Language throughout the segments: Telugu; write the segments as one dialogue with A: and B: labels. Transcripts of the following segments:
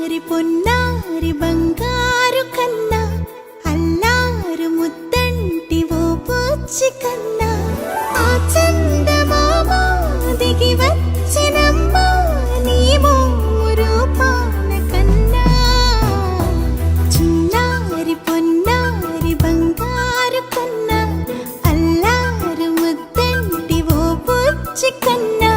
A: చిన్నారి పొన్నారి బంగారు కన్నా అల్లారు ముద్దంటి ఓ పూచి కన్నా ఆ చందమామ దిగి వచ్చినమ్మా నీ రూపాన కన్నా చిన్నారి పొన్నారి బంగారు కన్నా అల్లారు ముద్దంటి ఓ పూచి కన్నా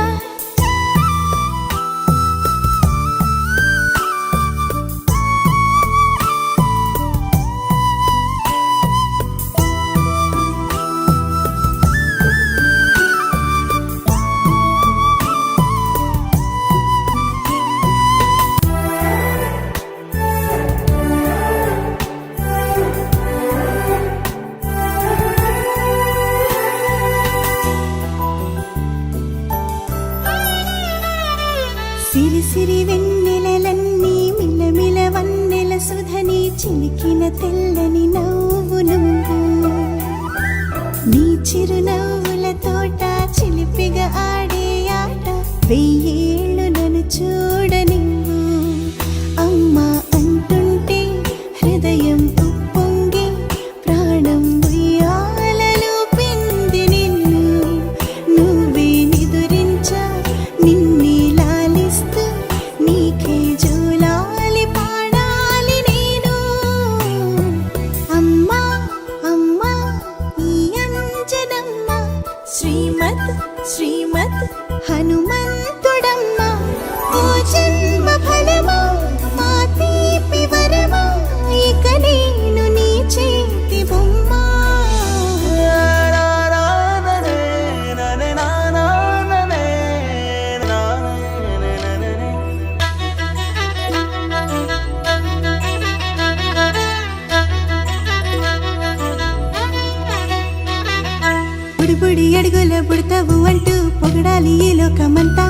A: సిరి సిరి వెన్నెలలన్నీ మిలమిల వన్నెల సుధని చిలికిన తెల్లని నవ్వు నువ్వు నీ చిరునవ్వుల తోట చిలిపిగా ఆడే ఆట వెయ్యేళ్ళు నన్ను చూడ నువ్వు అమ్మా అంటుంటే హృదయం ఉప్పొంగి ప్రాణం ఉయ్యాలలో పిండి నిన్ను నువ్వే నిదురించా నిన్నే నీకే జోలాలి పాడాలి నేను అమ్మా అమ్మా ఈ అంజనమ్మ శ్రీమత్ శ్రీమత్ హనుమంతుడమ్మ ఓ జన్మ ఫలమా మా తీపి వరమా ఇక నేను నీ చేతి బొమ్మ బుడి బుడి అడుగుల పుడతావు అంటూ పొగడాలి ఈ లోకమంతా